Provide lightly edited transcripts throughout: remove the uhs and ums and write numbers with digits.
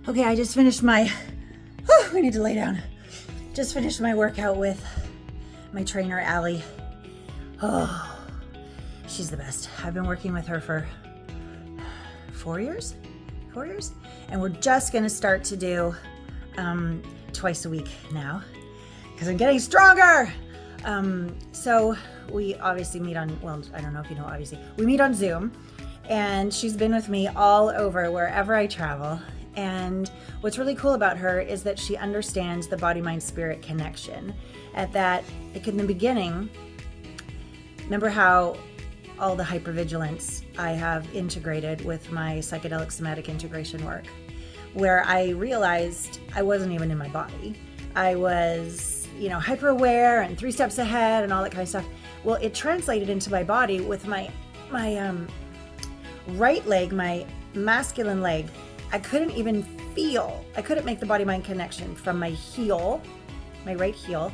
Okay, I just finished my, I need to lay down. Just finished my workout with my trainer, Allie. Oh, she's the best. I've been working with her for 4 years? 4 years? And we're just gonna start to do twice a week now because I'm getting stronger. So we obviously meet on, well, I don't know if you know, obviously, we meet on Zoom, and she's been with me all over wherever I travel. And what's really cool about her is that she understands the body, mind, spirit connection. At that, like in the beginning, remember how all the hypervigilance I have integrated with my psychedelic somatic integration work, where I realized I wasn't even in my body. I was, hyper aware and 3 steps ahead and all that kind of stuff. Well, it translated into my body with my right leg, my masculine leg. I couldn't even feel, I couldn't make the body-mind connection from my heel, my right heel,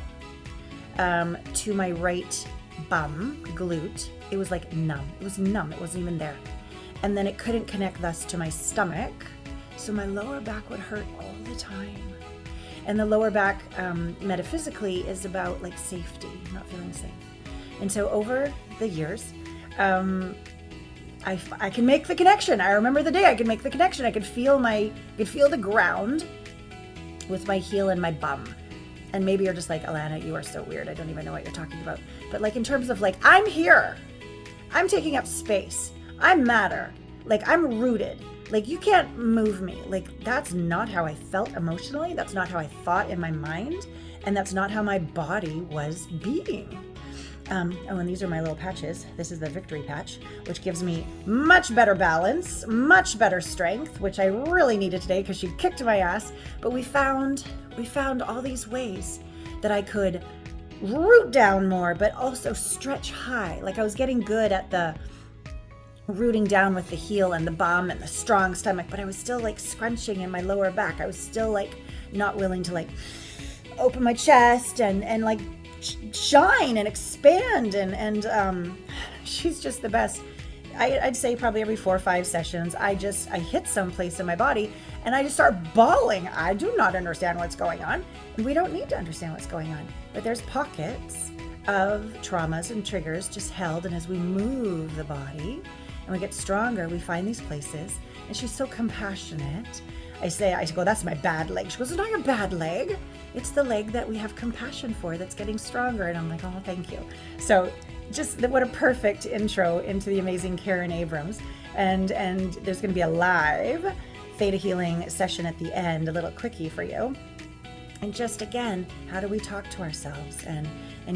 to my right bum, glute. It was like numb. It was numb. It wasn't even there. And then it couldn't connect thus to my stomach. So my lower back would hurt all the time. And the lower back, metaphysically, is about like safety, not feeling safe. And so over the years, I can make the connection. I remember the day I could make the connection. I could feel the ground with my heel and my bum. And maybe you're just like, Alana, you are so weird. I don't even know what you're talking about. But like in terms of like, I'm here. I'm taking up space. I matter. Like I'm rooted. Like you can't move me. Like that's not how I felt emotionally. That's not how I thought in my mind. And that's not how my body was being. And these are my little patches. This is the victory patch, which gives me much better balance, much better strength, which I really needed today because she kicked my ass. But we found all these ways that I could root down more, but also stretch high. Like I was getting good at the rooting down with the heel and the bum and the strong stomach, but I was still like scrunching in my lower back. I was still like not willing to like open my chest and like shine and expand and she's just the best. I'd say probably every 4 or 5 sessions I hit some place in my body and I just start bawling. I do not understand what's going on, and we don't need to understand what's going on, but there's pockets of traumas and triggers just held, and as we move the body and we get stronger, we find these places. And she's so compassionate. I go, that's my bad leg. She goes, it's not your bad leg. It's the leg that we have compassion for that's getting stronger. And I'm like, oh, thank you. So just what a perfect intro into the amazing Karen Abrams. And there's going to be a live Theta healing session at the end, a little quickie for you. And just again, how do we talk to ourselves and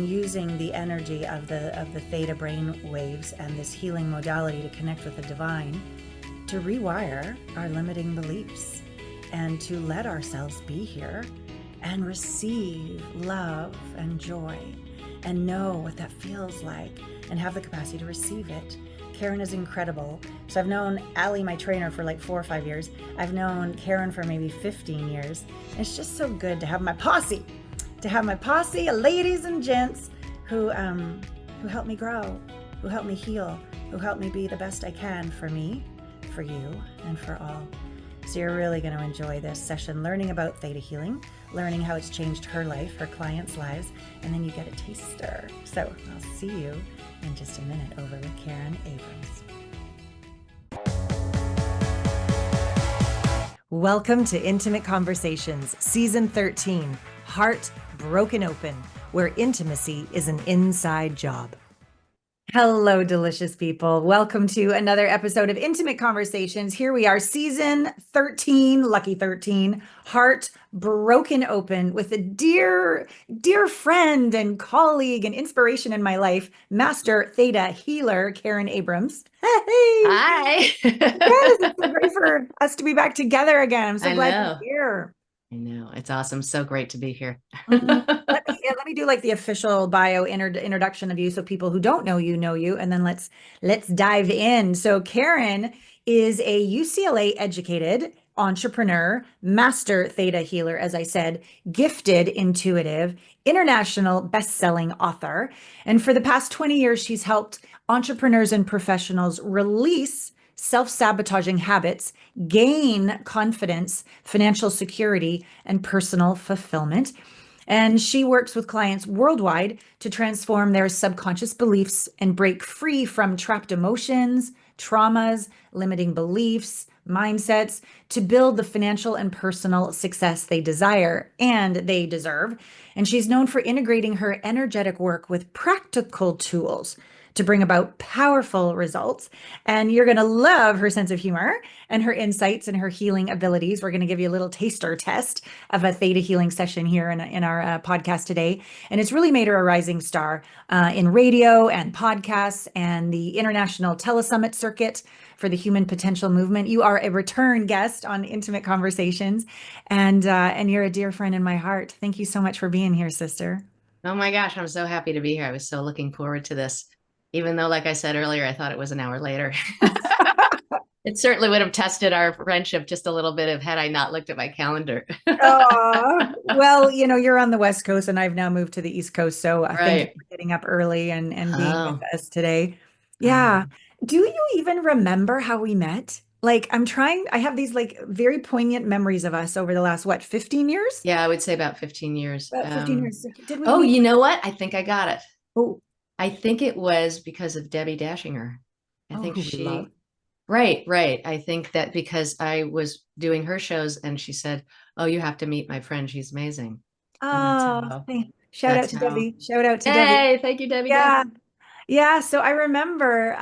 using the energy of the Theta brain waves and this healing modality to connect with the divine, to rewire our limiting beliefs and to let ourselves be here and receive love and joy and know what that feels like and have the capacity to receive it. Karen is incredible. So I've known Allie, my trainer, for like 4 or 5 years. I've known Karen for maybe 15 years. And it's just so good to have my posse, of ladies and gents who help me grow, who help me heal, who help me be the best I can for me, for you, and for all. So you're really going to enjoy this session, learning about Theta healing, learning how it's changed her life, her clients' lives, and then you get a taster. So I'll see you in just a minute over with Karen Abrams. Welcome to Intimate Conversations, Season 13, Heart Broken Open, where intimacy is an inside job. Hello, delicious people. Welcome to another episode of Intimate Conversations. Here we are, Season 13, Lucky 13, Heart Broken Open, with a dear, dear friend and colleague and inspiration in my life, Master Theta healer, Karen Abrams. Hey! Hi. Yes, it's so great for us to be back together again. I'm so glad you're here. I know. It's awesome. So great to be here. Let me do like the official bio introduction of you so people who don't know you, and then let's dive in. So Karen is a UCLA educated entrepreneur, master theta healer, as I said, gifted intuitive, international best-selling author. And for the past 20 years, she's helped entrepreneurs and professionals release self-sabotaging habits, gain confidence, financial security, and personal fulfillment. And she works with clients worldwide to transform their subconscious beliefs and break free from trapped emotions, traumas, limiting beliefs, mindsets to build the financial and personal success they desire and they deserve. And she's known for integrating her energetic work with practical tools to bring about powerful results. And you're going to love her sense of humor and her insights and her healing abilities. We're going to give you a little taster test of a theta healing session here in our podcast today. And it's really made her a rising star in radio and podcasts and the international telesummit circuit for the human potential movement. You are a return guest on Intimate Conversations, and you're a dear friend in my heart. Thank you so much for being here, sister. Oh my gosh, I'm so happy to be here. I was so looking forward to this, even though, like I said earlier, I thought it was an hour later. It certainly would have tested our friendship just a little bit if had I not looked at my calendar. Oh, well, you're on the West Coast and I've now moved to the East Coast. So thank you Right. for getting up early and being with Oh, us today. Yeah. um, Do you even remember how we met? Like, I have these like very poignant memories of us over the last, what, 15 years? yeah, I would say about 15 years. About 15 years. Did we Oh, meet? you know what? I think I got it. Oh, I think it was because of Debbie Dashinger. I oh, think who we love. right, right. I think that because I was doing her shows and she said, "Oh, you have to meet my friend. She's amazing." And Oh, shout out that's to how, Debbie. Shout out to Debbie. hey, thank you, Debbie Yeah. Dash. Yeah, so I remember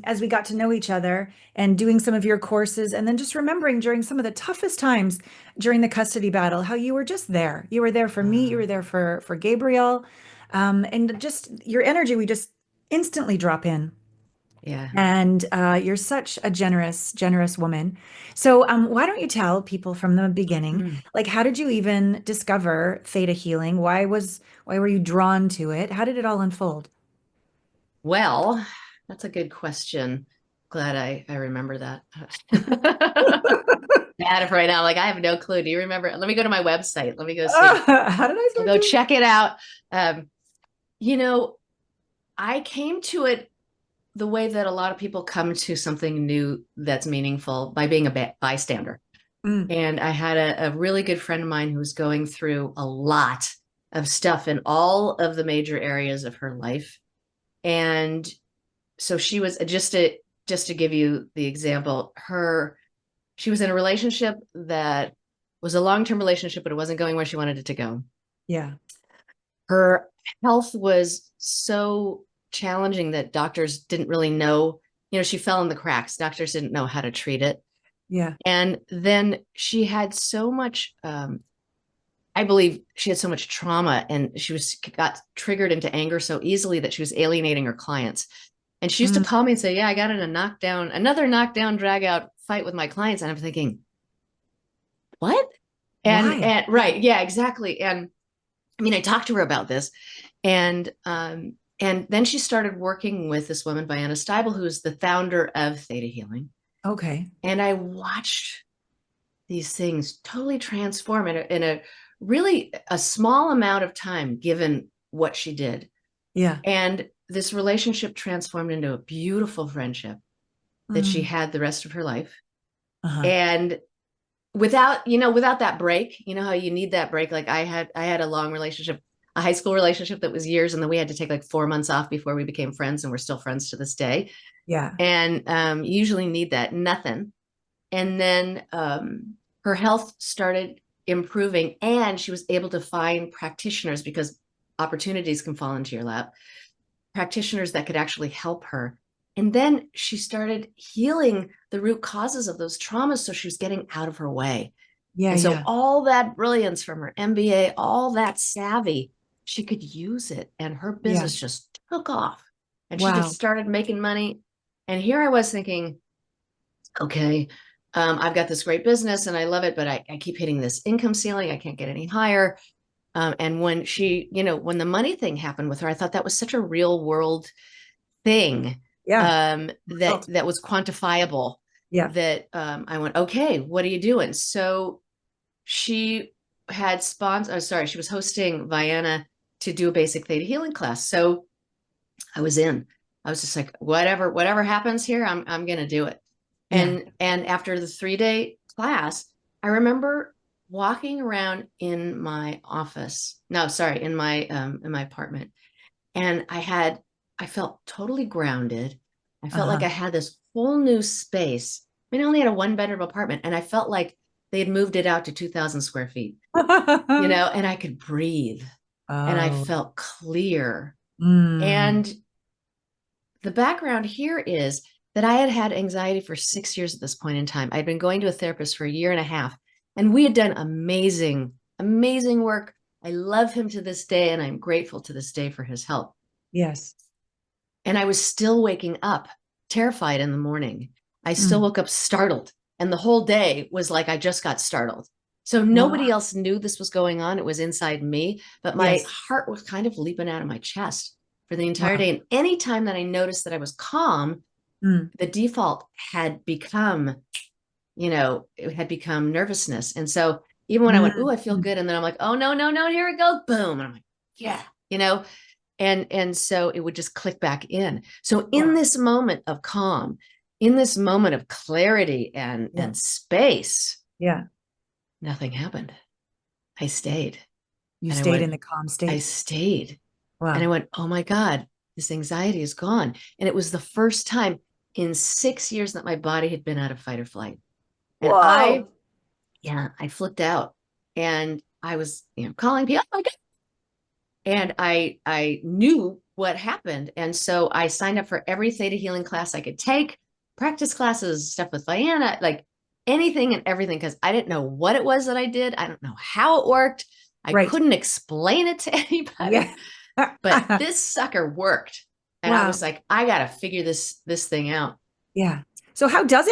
as we got to know each other and doing some of your courses, and then just remembering during some of the toughest times during the custody battle, how you were just there. You were there for me, you were there for Gabriel, and just your energy, we just instantly drop in. Yeah. And you're such a generous, generous woman. So why don't you tell people from the beginning, Mm. like how did you even discover theta healing? Why were you drawn to it? How did it all unfold? Well, that's a good question. Glad I remember that. At it right now. Like I have no clue. Do you remember? Let me go to my website. Let me go see. How did I I'll start go doing check it out. Um, you know, I came to it the way that a lot of people come to something new that's meaningful by being a bystander. Mm, And I had a really good friend of mine who was going through a lot of stuff in all of the major areas of her life. And so she was just to give you the example, she was in a relationship that was a long-term relationship, but it wasn't going where she wanted it to go. yeah, Her health was so challenging that doctors didn't really know, she fell in the cracks. Doctors didn't know how to treat it. yeah. And then she had so much, I believe she had so much trauma and got triggered into anger so easily that she was alienating her clients. And she used to Mm, call me and say, yeah, I got in another knockdown, drag out fight with my clients. And I'm thinking, what? why? And right. Yeah, exactly. And I mean, I talked to her about this and then she started working with this woman, Vianna Steibel, who's the founder of Theta Healing. Okay. And I watched these things totally transform in a really a small amount of time, given what she did. Yeah. And this relationship transformed into a beautiful friendship that she Mm, had the rest of her life. uh-huh. And without that break, how you need that break. Like I had a long relationship, a high school relationship that was years, and then we had to take like 4 months off before we became friends, and we're still friends to this day. Yeah. And you usually need that. Nothing. And then her health started improving, and she was able to find practitioners, because opportunities can fall into your lap, practitioners that could actually help her. And then she started healing the root causes of those traumas. So she was getting out of her way. Yeah, And so yeah. all that brilliance from her MBA, all that savvy, she could use it. And her Yeah. business just took off. And she just Wow. started making money. And here I was thinking, okay, I've got this great business and I love it, but I keep hitting this income ceiling. I can't get any higher. And when when the money thing happened with her, I thought that was such a real world thing, Yeah. that was quantifiable, Yeah. that I went, okay, what are you doing? So she had she was hosting Vienna to do a basic theta healing class. So I was just like, whatever happens here, I'm going to do it. Yeah. And after the 3-day class, I remember walking around in my office. No, sorry, in my apartment. And I felt totally grounded. I felt like Uh-huh. I had this whole new space. I mean, I only had a 1-bedroom apartment, and I felt like they had moved it out to 2,000 square feet, and I could breathe and I Oh. felt clear. Mm. And the background here is that I had had anxiety for 6 years at this point in time. I'd been going to a therapist for a year and a half, and we had done amazing, amazing work. I love him to this day, and I'm grateful to this day for his help. Yes. And I was still waking up terrified in the morning. I still Mm. woke up startled. And the whole day was like I just got startled. So Wow. nobody else knew this was going on. It was inside me, but my Yes. heart was kind of leaping out of my chest for the entire Wow. day. And anytime that I noticed that I was calm, Mm. the default had become, it had become nervousness. And so even when I went, "Ooh, I feel Mm. good," and then I'm like, "Oh, no, no, no, here it goes." Boom. And I'm like, yeah, you know, and so it would just click back in. So in Wow. this moment of calm, in this moment of clarity Yeah. and space, Yeah. nothing happened. I stayed. You And I stayed in went, the calm I state. stayed. And I Wow. went, "Oh my God, this anxiety is gone." And it was the first time in 6 years that my body had been out of fight or flight. And Whoa. I flipped out, and I was, calling people, "Oh my God." And I knew what happened. And so I signed up for every theta healing class I could take, practice classes, stuff with Diana, like anything and everything, because I didn't know what it was that I did. I don't know how it worked. I Right. couldn't explain it to Yeah. anybody, but this sucker worked. And I Wow. was like, I gotta figure this thing out. Yeah. So how And does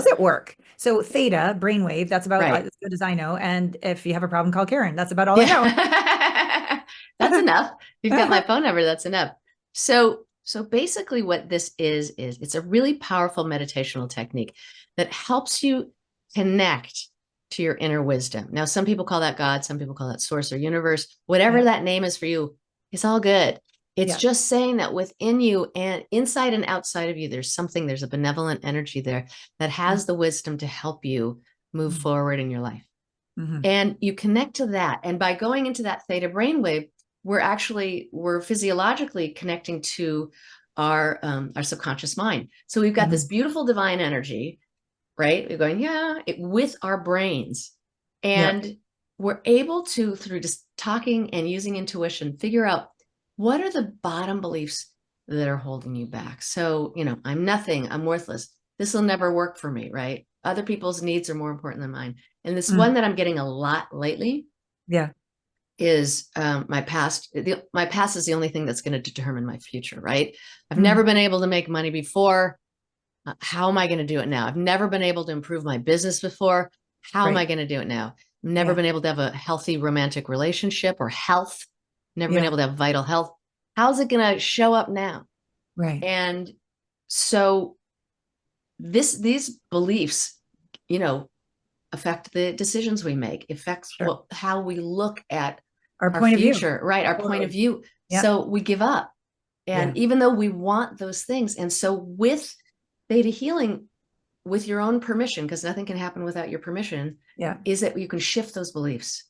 it work? So theta, brainwave, that's about right. as good as I know. And if you have a problem, call Karen. That's about all I know. Yeah. That's enough. You've got my phone number. That's enough. So basically what this is it's a really powerful meditational technique that helps you connect to your inner wisdom. Now, some people call that God, some people call that source or universe, whatever Yeah. that name is for you, it's all good. It's Yeah. just saying that within you and inside and outside of you, there's a benevolent energy there that Mm. has the wisdom to help you move Mm. forward in your life. Mhm. And you connect to that. And by going into that theta brainwave, we're physiologically connecting to our subconscious mind. So we've got this Mhm. beautiful divine energy, right? We're going, with our brains. Yep. And we're able to, through just talking and using intuition, figure out what are the bottom beliefs that are holding you back. So, I'm nothing, I'm worthless. This will never work for me, right? Other people's needs are more important than mine. And this Mm. one that I'm getting a lot lately Yeah. is my past. My past is the only thing that's going to determine my future, right? I've never Mm. been able to make money before. How am I going to do it now? I've never been able to improve my business before. How am I Right. going to do it now? I've never Yeah. been able to have a healthy romantic relationship or health. Never been Yeah. able to have vital health. How's it going to show up now? Right. And so these beliefs, you know, affect the decisions we make, affects Sure. how we look at Our our point of view. future, right? Our point of Totally. view. Yep. So we give up. Yeah. And even though we want those things, and so with theta healing, with your own permission, because nothing can happen without your permission, Yeah. is that you can shift those beliefs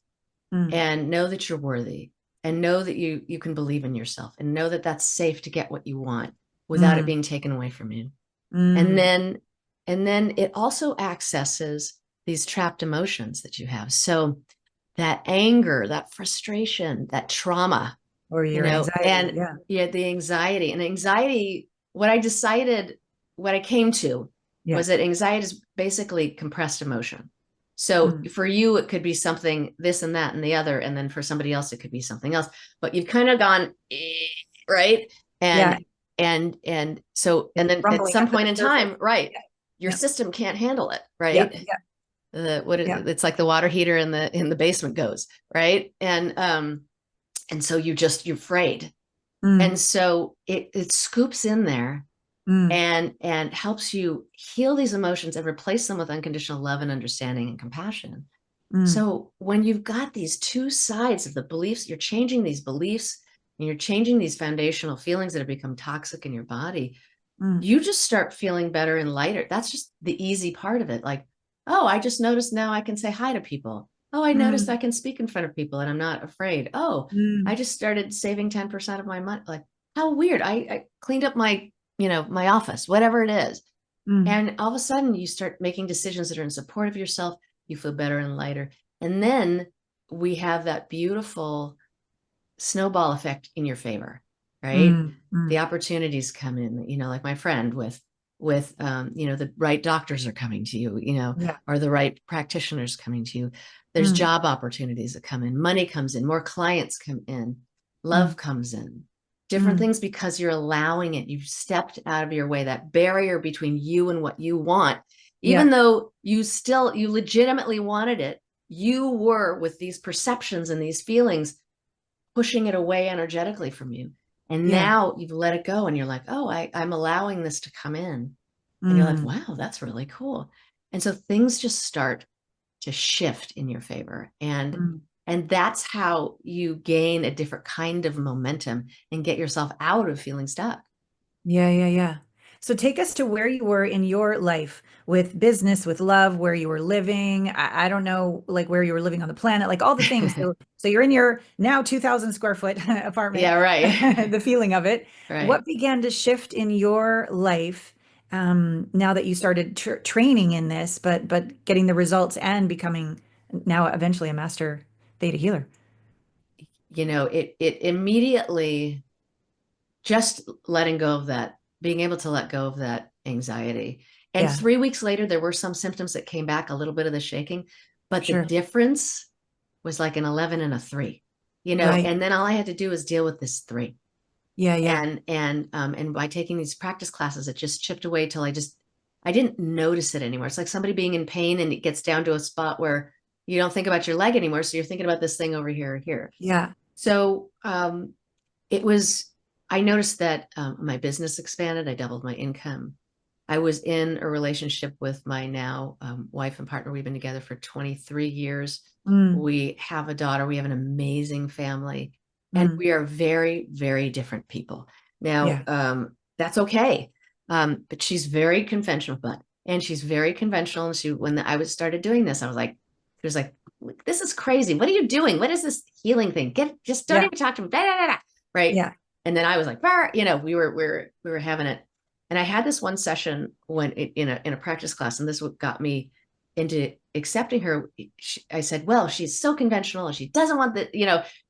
Mm. and know that you're worthy, and know that you can believe in yourself, and know that that's safe to get what you want without it Mm. being taken away from you. And Mm. then it also accesses these trapped emotions that you have. So that anger, that frustration, that trauma, Or your anxiety. and Yeah. the anxiety, what I came to Yeah. was that anxiety is basically compressed emotion. So Mm. for you, it could be something, this and that and the other. And then for somebody else, it could be something else, but you've kind of gone, right. Yeah. And so, It's and then at rumbling some under point the in surface. time, right, Yeah. your Yeah. system can't handle it, Yeah. right? Yeah. Yeah. It's like the water heater in the basement goes, right? And so you're afraid. Mm. And so it scoops in there Mm. and helps you heal these emotions and replace them with unconditional love and understanding and compassion. Mm. So when you've got these two sides of the beliefs, you're changing these beliefs and you're changing these foundational feelings that have become toxic in your body. Mm. you just start feeling better and lighter. That's just the easy part of it. Like, oh, I just noticed now I can say hi to people. Oh, I noticed I Mm. can speak in front of people and I'm not afraid. Oh, I Mm. just started saving 10% of my money. Like, how weird. I cleaned up my, my office, whatever it is. Mm. And all of a sudden you start making decisions that are in support of yourself. You feel better and lighter. And then we have that beautiful snowball effect in your favor, right? Mm. Mm. The opportunities come in, like my friend with the right doctors are coming to you, Yeah. or the right practitioners coming to you. There's Mm. job opportunities that come in, money comes in, more clients come in, love Mm. comes in, different Mm. things, because you're allowing it. You've stepped out of your way, that barrier between you and what you want, even Yeah. though you legitimately wanted it, you were with these perceptions and these feelings pushing it away energetically from you. And Yeah. now you've let it go and you're like, oh, I'm allowing this to come in. And you're like, Mm. wow, that's really cool. And so things just start to shift in your favor. Mm. And that's how you gain a different kind of momentum and get yourself out of feeling stuck. Yeah, yeah, yeah. So take us to where you were in your life with business, with love, where you were living. I don't know, like where you were living on the planet, like all the things. So you're in your now 2,000 square foot apartment, Yeah, right. the feeling of it. Right. What began to shift in your life now that you started training in this, but getting the results and becoming now eventually a master theta healer? It immediately, just letting go of that, being able to let go of that anxiety. And Yeah, 3 weeks later, there were some symptoms that came back, a little bit of the shaking, but the sure. difference was like an 11 and a 3, Right. and then all I had to do was deal with this 3. Yeah, yeah, And by taking these practice classes, it just chipped away till I didn't notice it anymore. It's like somebody being in pain and it gets down to a spot where you don't think about your leg anymore. So you're thinking about this thing over here or here. yeah. So it was, I noticed that my business expanded. I doubled my income. I was in a relationship with my now wife and partner. We've been together for 23 years. Mm, We have a daughter. We have an amazing family. And mm. we are very, very different people. Now, Yeah. that's okay. But she's very conventional, and she's very conventional. And when I started doing this, she was like, this is crazy. What are you doing? What is this healing thing? Just don't Yeah. even talk to me. Blah, blah, blah, blah. Right. Yeah. And then I was like, we were having it. And I had this one session in a practice class, and this got me into accepting her. I said, well, she's so conventional and she doesn't want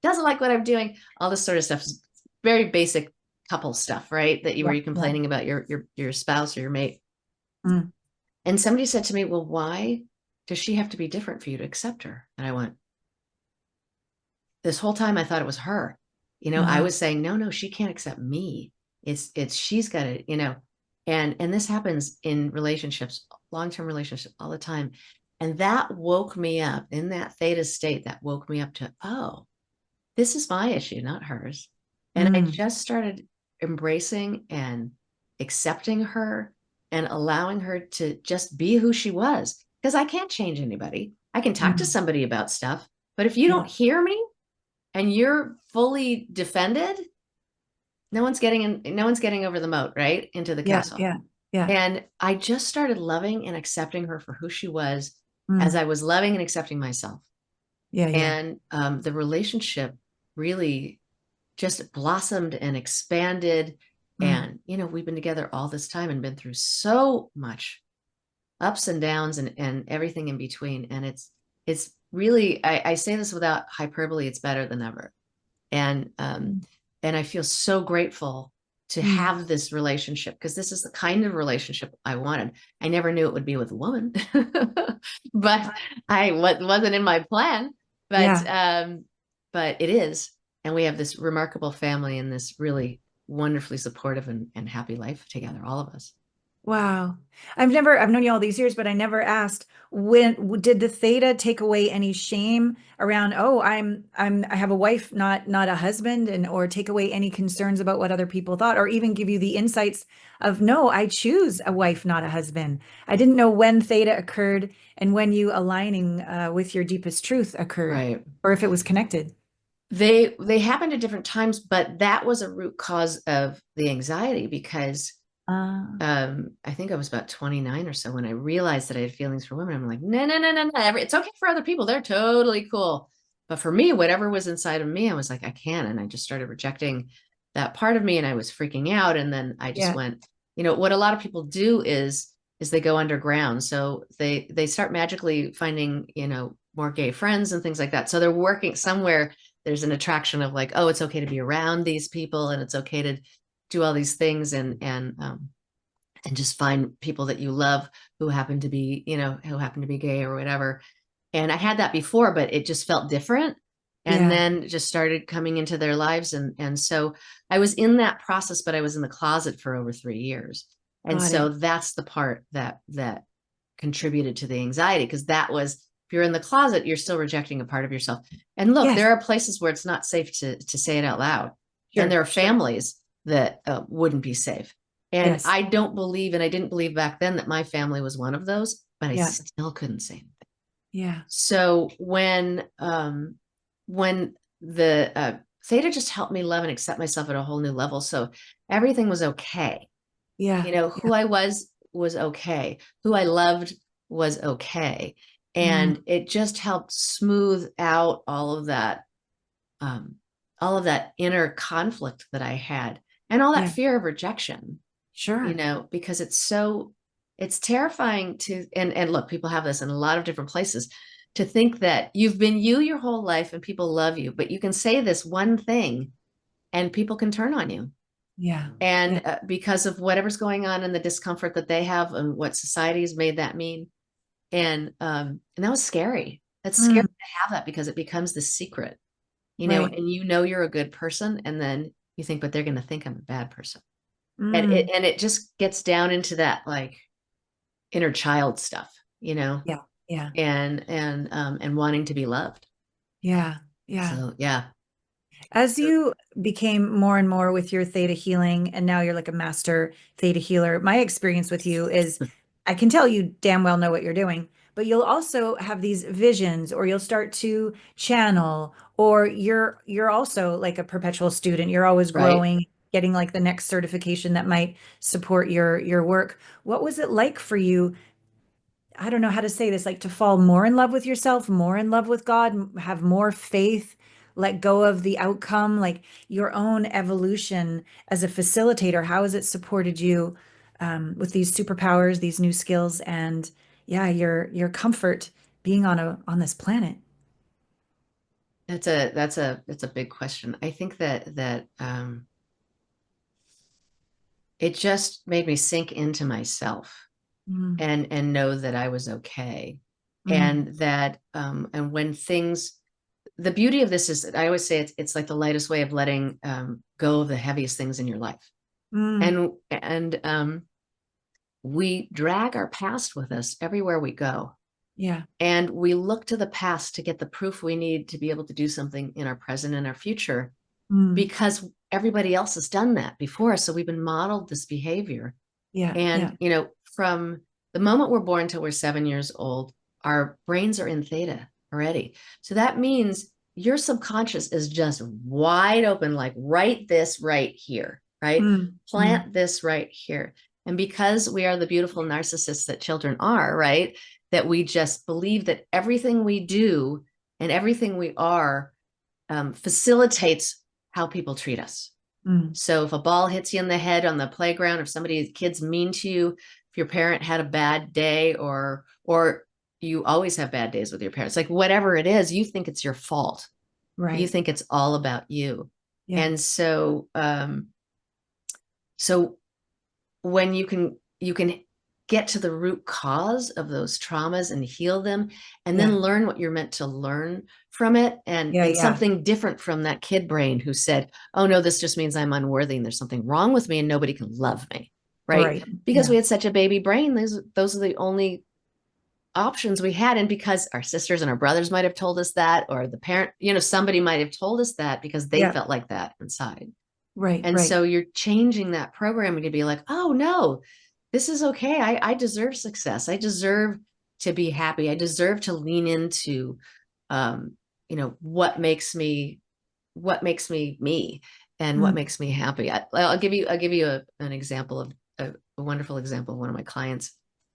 doesn't like what I'm doing. All this sort of stuff is very basic couple stuff, right? That you Yeah. were Yeah. complaining about your spouse or your mate. Mm, And somebody said to me, well, why does she have to be different for you to accept her? And I went, this whole time I thought it was her. I uh-huh. was saying, no, she can't accept me. It's she's got to, and this happens in relationships, long-term relationships all the time. And that woke me up in that theta state, that woke me up to, oh, this is my issue, not hers. And I Mm, just started embracing and accepting her and allowing her to just be who she was. Because I can't change anybody. I can talk to mm. somebody about stuff, but if you Yeah. don't hear me and you're fully defended, no one's getting over the moat, right? Into the Yeah. castle. Yeah. Yeah. And I just started loving and accepting her for who she was, as Mm, I was loving and accepting myself. yeah. Yeah. And the relationship really just blossomed and expanded. Mm, And, we've been together all this time and been through so much ups and downs and everything in between. And it's really, I say this without hyperbole, it's better than ever. And, mm, and I feel so grateful to mm. have this relationship, because this is the kind of relationship I wanted. I never knew it would be with a woman, but wasn't in my plan, but, Yeah. um, but it is. And we have this remarkable family and this really wonderfully supportive and happy life together, all of us. Wow. I've known you all these years, but I never asked did the theta take away any shame around, oh, I have a wife, not a husband, and or take away any concerns about what other people thought, or even give you the insights of, no, I choose a wife, not a husband. I didn't know when theta occurred and when you aligning with your deepest truth occurred, Right. or if it was connected. They happened at different times, but that was a root cause of the anxiety, because I think I was about 29 or so when I realized that I had feelings for women. I'm like, no, no, no, no, no. It's okay for other people. They're totally cool. But for me, whatever was inside of me, I was like, I can't. And I just started rejecting that part of me, and I was freaking out. And then I just Yeah. went, what a lot of people do is they go underground. So they start magically finding, more gay friends and things like that. So they're working somewhere. There's an attraction of like, oh, it's okay to be around these people, and it's okay to do all these things, and just find people that you love who happen to be, who happen to be gay or whatever. And I had that before, but it just felt different. And Yeah. then just started coming into their lives. And so I was in that process, but I was in the closet for over 3 years. And Got so it. that's the part that contributed to the anxiety, because that was, if you're in the closet, you're still rejecting a part of yourself. And look, Yes. there are places where it's not safe to say it out loud. And there Sure. are Sure. families that wouldn't be safe. And Yes. I don't believe, and I didn't believe back then, that my family was one of those, but I Yeah. still couldn't say anything. Yeah. So when the Theta just helped me love and accept myself at a whole new level. So everything was okay. Yeah. Who I was okay. Who I loved was okay. Mm. And it just helped smooth out um, all of that inner conflict that I had, and all that Yeah. fear of rejection, Sure. because it's terrifying and look, people have this in a lot of different places, to think that you've been you your whole life and people love you, but you can say this one thing and people can turn on you. Yeah. Yeah. And because of whatever's going on and the discomfort that they have and what society has made that mean. And that was scary. That's scary Mm. to have that, because it becomes the secret, Right. and you're a good person. And then you think, but they're going to think I'm a bad person. And it, Mm. and it just gets down into that like inner child stuff, Yeah. Yeah. and wanting to be loved. Yeah. Yeah. So yeah. As you became more and more with your theta healing, and now you're like a master theta healer, my experience with you is I can tell you damn well know what you're doing, but you'll also have these visions, or you'll start to channel, or you're also like a perpetual student. You're always Right. growing, getting like the next certification that might support your work. What was it like for you? I don't know how to say this, like to fall more in love with yourself, more in love with God, have more faith, let go of the outcome, like your own evolution as a facilitator. How has it supported you with these superpowers, these new skills, and yeah, your comfort being on this planet? That's a big question. I think that it just made me sink into myself, Mm, and know that I was okay. mm, And that and when things the beauty of this is that I always say it's like the lightest way of letting go of the heaviest things in your life. mm, And we drag our past with us everywhere we go. yeah. And we look to the past to get the proof we need to be able to do something in our present and our future, Mm, because everybody else has done that before us. So we've been modeled this behavior. yeah. Yeah. And, from the moment we're born till we're 7 years old, our brains are in theta already. So that means your subconscious is just wide open, like write this right here, right? Mm, mm, Plant this right here. And because we are the beautiful narcissists that children are, right? That we just believe that everything we do and everything we are facilitates how people treat us. mm, So if a ball hits you in the head on the playground, if kid's mean to you, if your parent had a bad day, or you always have bad days with your parents, like whatever it is, you think it's your fault. You right. think it's all about you. Yeah. And so when you can get to the root cause of those traumas and heal them, and then Yeah. learn what you're meant to learn from it, Yeah. and Yeah. something different from that kid brain who said, oh no, this just means I'm unworthy and there's something wrong with me and nobody can love me, right? Right. Because we Yeah. had such a baby brain, those are the only options we had. And because our sisters and our brothers might have told us that, or the parent, somebody might have told us that because they Yeah. felt like that inside. Right. And Right. so you're changing that programming to be like, oh no, this is okay. I deserve success. I deserve to be happy. I deserve to lean into, um, what makes me me, and what Mm, makes me happy. I'll give you an example of a wonderful example of one of my clients.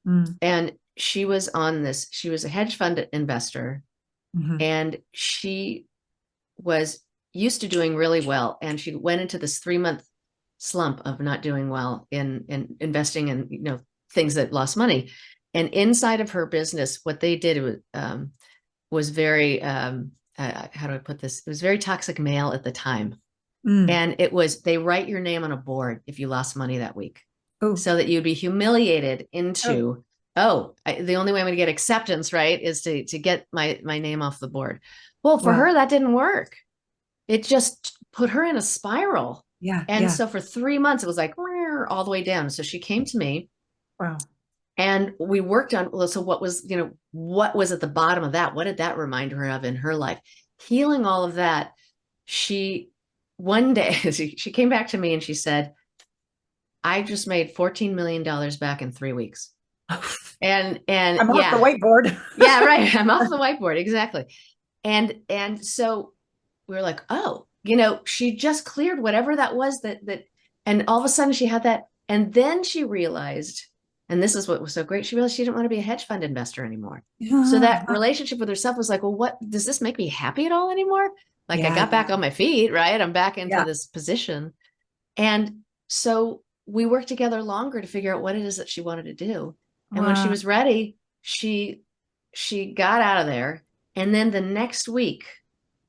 Mm. And she was a hedge fund investor, Mm-hmm. and she was used to doing really well. And she went into this 3-month slump of not doing well in investing in, things that lost money. And inside of her business, what they did was very, how do I put this? It was very toxic male at the time. Mm. And they write your name on a board if you lost money that week, Oh, so that you'd be humiliated oh, into, the only way I'm going to get acceptance, right, is to get my name off the board. Well, for wow. her, that didn't work. It just put her in a spiral. Yeah, And yeah. so for 3 months, it was like all the way down. So she came to me, Wow. and we worked on, well, so what was at the bottom of that? What did that remind her of in her life? Healing all of that. One day, she came back to me and she said, I just made $14 million back in 3 weeks. And I'm off the yeah, whiteboard. yeah, right. I'm off the whiteboard. Exactly. And so we were like, oh, she just cleared whatever that was and all of a sudden she had that. And then she realized, and this is what was so great, she realized she didn't want to be a hedge fund investor anymore. So that relationship with herself was like, well, what does this make me happy at all anymore? Like, I Yeah, got back on my feet, right? I'm back into yeah. this position. And so we worked together longer to figure out what it is that she wanted to do. And when she Wow. was ready, she got out of there. And then the next week,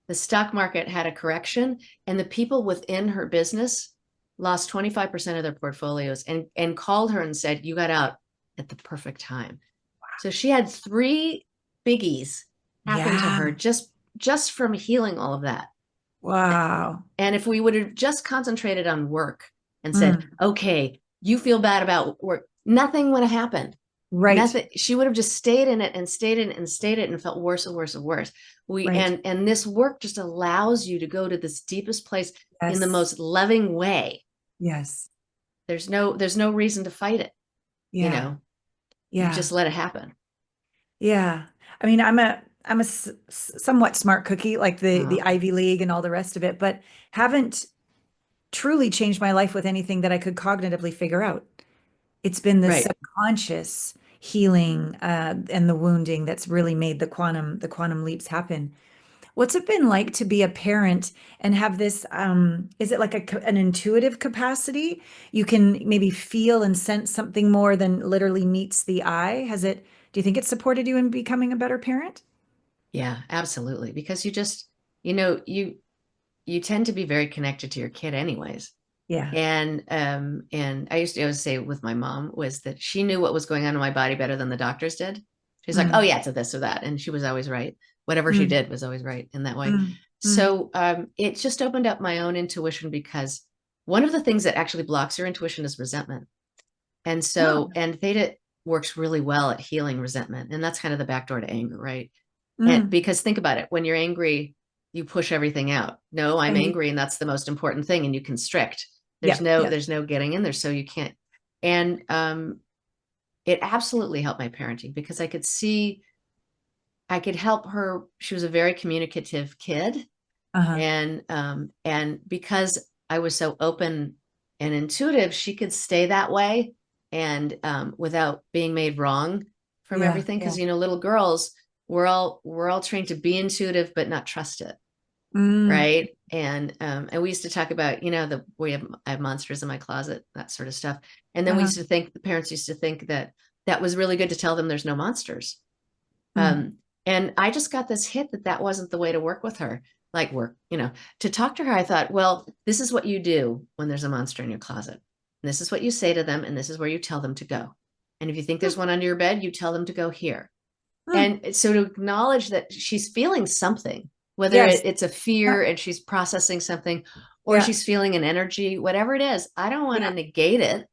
the stock market had a correction, and the people within her business lost 25% of their portfolios, and called her and said, you got out at the perfect time. So she had 3 biggies happen to Yeah. her just from healing all of that. Wow. And if we would have just concentrated on work and said, Mm. okay, you feel bad about work, nothing would have happened. Right. Nothing. She would have just stayed in it and stayed in it and stayed in it and felt worse and worse and worse. Right. And this work just allows you to go to this deepest place in the Yes. most loving way. Yes. There's no reason to fight it. Yeah. You Yeah. just let it happen. Yeah. I mean, I'm a somewhat smart cookie, like the Okay. Ivy League and all the rest of it, but haven't truly changed my life with anything that I could cognitively figure out. It's been the Right. subconscious healing and the wounding that's really made the quantum leaps happen. What's it been like to be a parent and have this, is it like an intuitive capacity? You can maybe feel and sense something more than literally meets the eye. Do you think it's supported you in becoming a better parent? Yeah, absolutely. Because you tend to be very connected to your kid anyways. Yeah. And I used to always say with my mom was that she knew what was going on in my body better than the doctors did. She's like, oh Mm, yeah, it's a this or that. And she was always right. Whatever she mm, did was always right in that way. mm, mm. So it just opened up my own intuition, because one of the things that actually blocks your intuition is resentment. And Oh, so, and Theta works really well at healing resentment. And that's kind of the back door to anger, right? And mm. because think about it, when you're angry, you push everything out. No, I'm Right. angry, and that's the most important thing. And you constrict. There's Yeah, no yeah. there's no getting in there, so you can't. And it absolutely helped my parenting, because I could help her. She was a very communicative kid, Uh-huh. and because I was so open and intuitive, she could stay that way, and without being made wrong from Yeah, everything. yeah. Because little girls, we're all trained to be intuitive but not trust it, Mm, right? And we used to talk about, I have monsters in my closet, that sort of stuff. And then uh-huh. the parents used to think that that was really good to tell them there's no monsters. Mm, And I just got this hit that wasn't the way to work with her. Like to talk to her, I thought, well, this is what you do when there's a monster in your closet. And this is what you say to them, and this is where you tell them to go. And if you think there's mm, one under your bed, you tell them to go here. mm. And so to acknowledge that she's feeling something, whether Yes. it's a Yeah, fear and she's processing something, or yeah, she's feeling an energy, whatever it is, I don't want to yeah. negate it.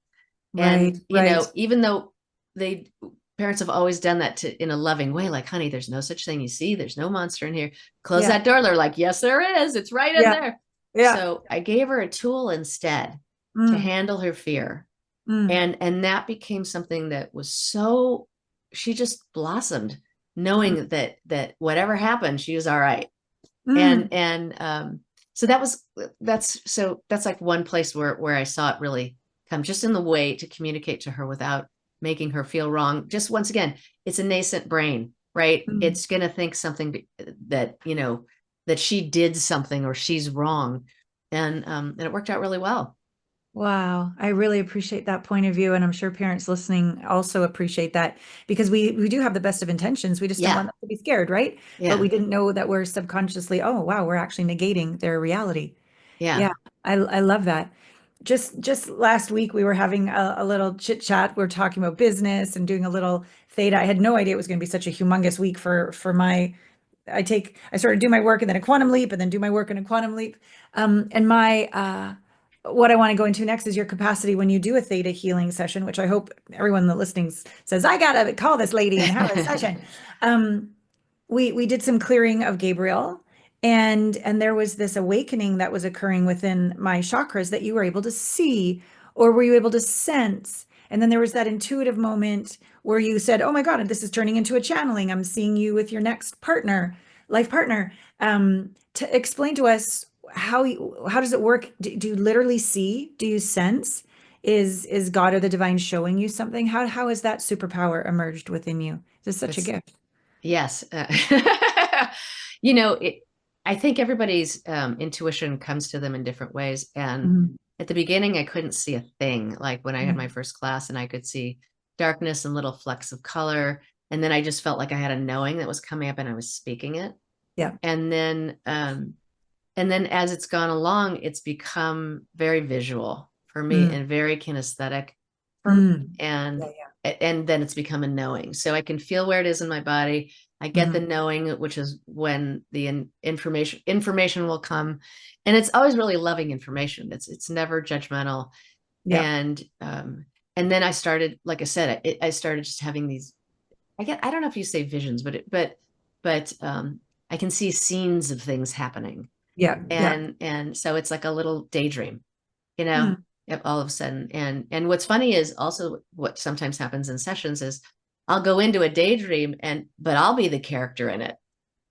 Right, And, right. even though they parents have always done that in a loving way, like, honey, there's no such thing. You see, there's no monster in here. Close Yeah, that door. They're like, yes, there is. It's right in yeah, there. yeah. So I gave her a tool instead to Mm, handle her fear. mm, And that became something that was she just blossomed, mm, knowing that whatever happened, she was all right. mm. And so that's like one place where I saw it really come just in the way to communicate to her without making her feel wrong. Just once again, it's a nascent brain, right? Mm. It's going to think something that, that she did something or she's wrong. And it worked out really well. Wow, I really appreciate that point of view, and I'm sure parents listening also appreciate that because we do have the best of intentions. We just don't want Yeah. them to be scared, right? But Yeah. we didn't know that we're subconsciously, oh wow, we're actually negating their reality. Yeah. Yeah, I love that. Just last week we were having a little chit chat. We are talking about business and doing a little theta. I had no idea it was going to be such a humongous week for my I sort of do my work and then a quantum leap and then do my work and a quantum leap. And my what I want to go into next is your capacity when you do a theta healing session, which I hope everyone that listening says, I gotta call this lady and have a session. Um, we did some clearing of Gabriel, and there was this awakening that was occurring within my chakras that you were able to see, or were you able to sense? And then there was that intuitive moment where you said, oh my God, this is turning into a channeling. I'm seeing you with your next partner, life partner. To explain to us how does it work? Do you literally see? Do you sense? Is God or the divine showing you something? How has that superpower emerged within you? This is such a It's gift. Yes. You know, it, I think everybody's intuition comes to them in different ways. And Mhm. at the beginning, I couldn't see a thing. Like when I had my Mhm. first class and I could see darkness and little flecks of color. And then I just felt like I had a knowing that was coming up and I was speaking it. Yeah. And then as it's gone along, it's become very visual for me Mm. and very kinesthetic for me. Mm. And Yeah, yeah. and then it's become a knowing. So I can feel where it is in my body. I get the Mhm. knowing, which is when the information will come. And it's always really loving information. It's never judgmental. Yeah. And then I started, like I said, I started just having these, I don't know if you say visions, but I can see scenes of things happening Yeah. Yeah. and so it's like a little daydream, you know, Mm. all of a sudden. And what's funny is also what sometimes happens in sessions is I'll go into a daydream but I'll be the character in it.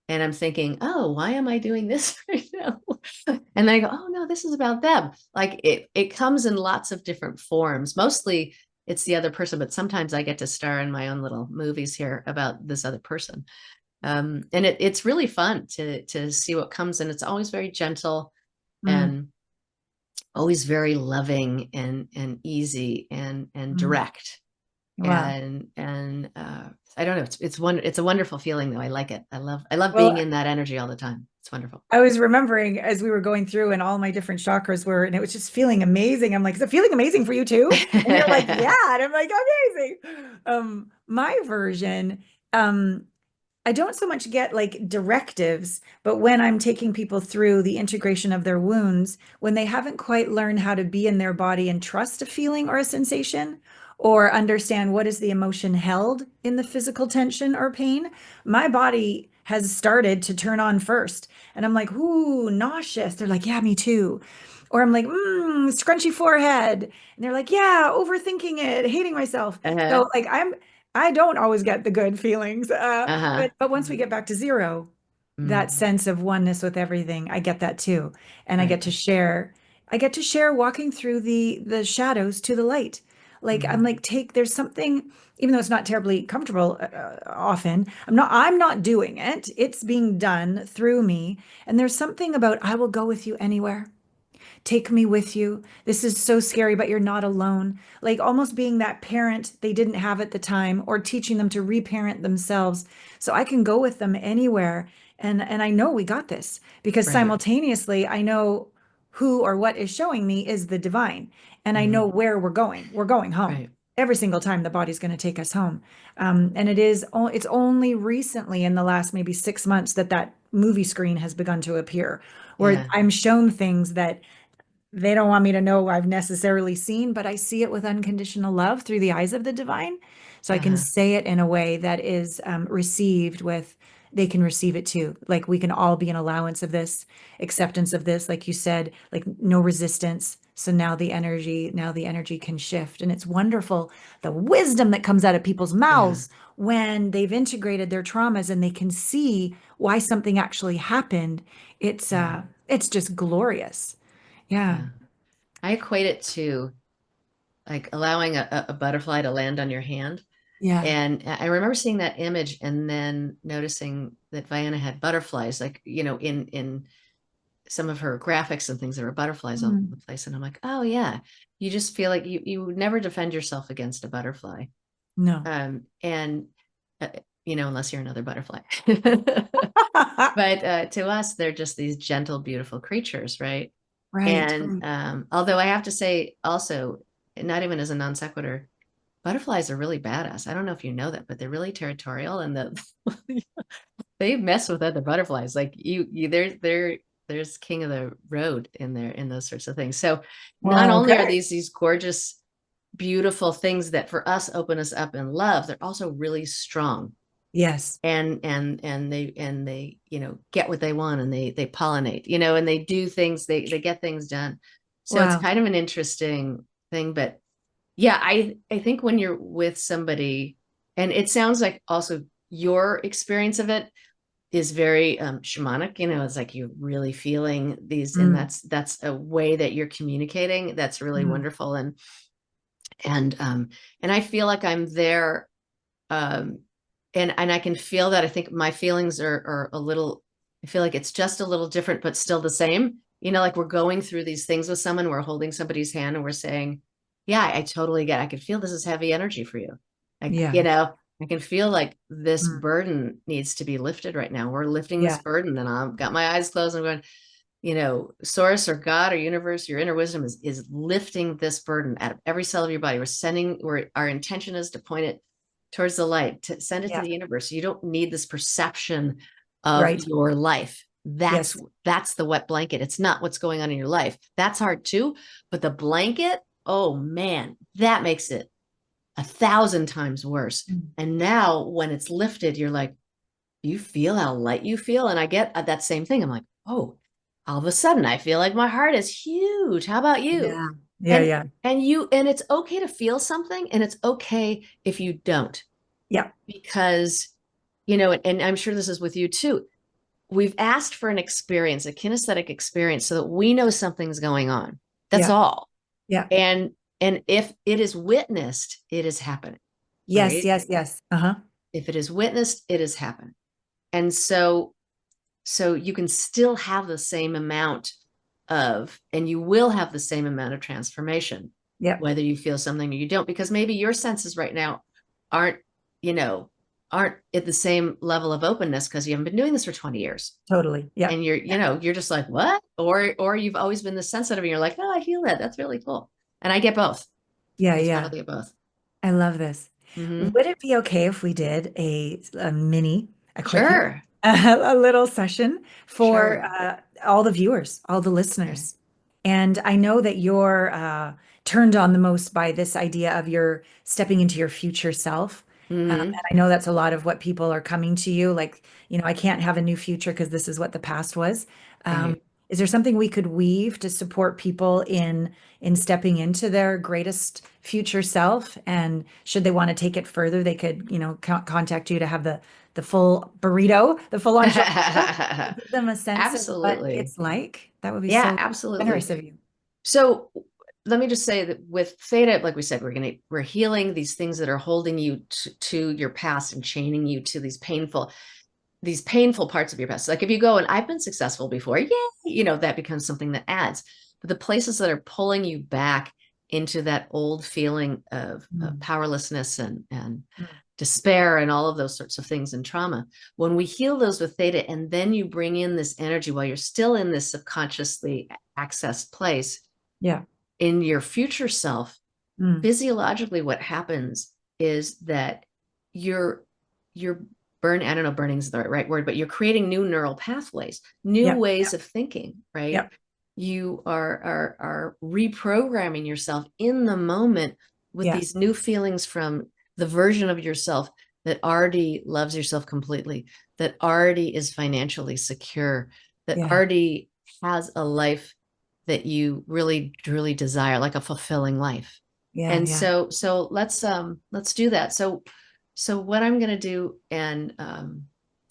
And I'm thinking, oh, why am I doing this right now? And then I go, oh no, this is about them. Like it comes in lots of different forms. Mostly it's the other person, but sometimes I get to star in my own little movies here about this other person. And it's really fun to see what comes, and it's always very gentle Mm. and always very loving and easy and Mm. direct. Wow. And I don't know, it's a wonderful feeling though. I like it. I love being Well, in that energy all the time. It's wonderful. I was remembering as we were going through and all my different chakras were, and it was just feeling amazing. I'm like, is it feeling amazing for you too? And you're like, yeah. And I'm like, amazing. My version, um, I don't so much get like directives, but when I'm taking people through the integration of their wounds, when they haven't quite learned how to be in their body and trust a feeling or a sensation, or understand what is the emotion held in the physical tension or pain, my body has started to turn on first. And I'm like, ooh, nauseous. They're like, yeah, me too. Or I'm like, scrunchy forehead. And they're like, yeah, overthinking it, hating myself. Uh-huh. So like I don't always get the good feelings. Uh-huh. But once we get back to zero, that Mm, sense of oneness with everything, I get that too. And right. I get to share walking through the shadows to the light. Like I'm Mm, like there's something, even though it's not terribly comfortable often, I'm not doing it. It's being done through me. And there's something about I will go with you anywhere. Take me with you. This is so scary, but you're not alone. Like almost being that parent they didn't have at the time, or teaching them to reparent themselves. So I can go with them anywhere. And I know we got this because right. simultaneously I know who or what is showing me is the divine. And I know Mm, where we're going. We're going home. right. Every single time the body's going to take us home. And it's only recently in the last maybe 6 months that movie screen has begun to appear, where Yeah. I'm shown things that they don't want me to know I've necessarily seen, but I see it with unconditional love through the eyes of the divine. So I can Uh-huh. say it in a way that is received with, they can receive it too. Like we can all be an allowance of this, acceptance of this, like you said, like no resistance. So now the energy can shift. And it's wonderful the wisdom that comes out of people's Yeah. mouths when they've integrated their traumas and they can see why something actually happened. Yeah. It's just glorious. Yeah. Yeah. I equate it to like allowing a butterfly to land on your hand. Yeah. And I remember seeing that image and then noticing that Vienna had butterflies, like, in some of her graphics and things, there were butterflies all over Mm. the place. And I'm like, oh yeah, you just feel like you would never defend yourself against a butterfly. No. And uh, unless you're another butterfly. But to us, they're just these gentle, beautiful creatures, right? Right. And Right. although I have to say also, not even as a non sequitur, butterflies are really badass. I don't know if you know that, but they're really territorial, and they mess with other butterflies. Like there's king of the road in there in those sorts of things. So not Well, only are okay. these gorgeous, beautiful things that for us open us up in love, they're also really strong. Yes. And they get what they want, and they pollinate, and they do things, they get things done. So it's Wow. kind of an interesting thing. But yeah, I think when you're with somebody, and it sounds like also your experience of it is very shamanic, it's like you're really feeling these, and Mm. that's a way that you're communicating that's really Mm. wonderful. And I feel like I'm there, um and I can feel that. I think my feelings are a little, I feel like it's just a little different but still the same, like we're going through these things with someone, we're holding somebody's hand and we're saying, yeah, I totally get it. I can feel this is heavy energy for you. Like, Yeah. I can feel like this Mm. burden needs to be lifted right now. We're lifting this Yeah. burden, and I've got my eyes closed and I'm going, source or God or universe, your inner wisdom is lifting this burden out of every cell of your body. Our intention is to point it towards the light, to send it to Yeah. the universe. You don't need this perception of Right. your life. That's Yes. that's the wet blanket. It's not what's going on in your life. That's hard too. But the blanket, oh man, that makes it 1,000 times worse. Mm. And now when it's lifted, you're like, you feel how light you feel. And I get that same thing. I'm like, oh, all of a sudden I feel like my heart is huge. How about you? Yeah. Yeah. And Yeah. and it's okay to feel something, and it's okay if you don't, Yeah. because and I'm sure this is with you too. We've asked for an experience, a kinesthetic experience, so that we know something's going on. That's Yeah. all. Yeah. And if it is witnessed, it is happening, Yes. right? Yes. Yes. Uh-huh. If it is witnessed, it is happening. And so you can still have the same amount and you will have the same amount of transformation, Yeah. whether you feel something or you don't, because maybe your senses right now aren't, you know, aren't at the same level of openness because you haven't been doing this for 20 years. Totally. Yeah. And you're just like, what? Or you've always been this sensitive and you're like, oh, I feel that. That's really cool. And I get both. Yeah. I Yeah. totally get both. I love this. Mm-hmm. Would it be okay if we did a quickie, Sure. a little session for Sure. all the viewers, all the Okay. listeners? And I know that you're turned on the most by this idea of your stepping into your future self. Mm-hmm. And I know that's a lot of what people are coming to you, like, I can't have a new future because this is what the past was. Um, Right. is there something we could weave to support people in stepping into their greatest future self? And should they want to take it further, they could, contact you to have the full burrito, the full enchilada, to give them a sense of what Absolutely. it's like. That would be Yeah, so absolutely. generous of you. So let me just say that with theta, like we said, we're healing these things that are holding you to your past and chaining you to these painful parts of your past. Like if you go and I've been successful before, yay, that becomes something that adds. But the places that are pulling you back into that old feeling of Mm. powerlessness and Mm. despair and all of those sorts of things and trauma, when we heal those with theta, and then you bring in this energy while you're still in this subconsciously accessed place Yeah. in your future self, Mm. physiologically what happens is that you're I don't know, burning is the right word, but you're creating new neural pathways, new Yeah. ways of thinking, right? Yeah. You are reprogramming yourself in the moment with Yeah. these new feelings from the version of yourself that already loves yourself completely, that already is financially secure, that Yeah. already has a life that you really truly desire, like a fulfilling life. Yeah. And Yeah. so let's do that. So what I'm going to do, and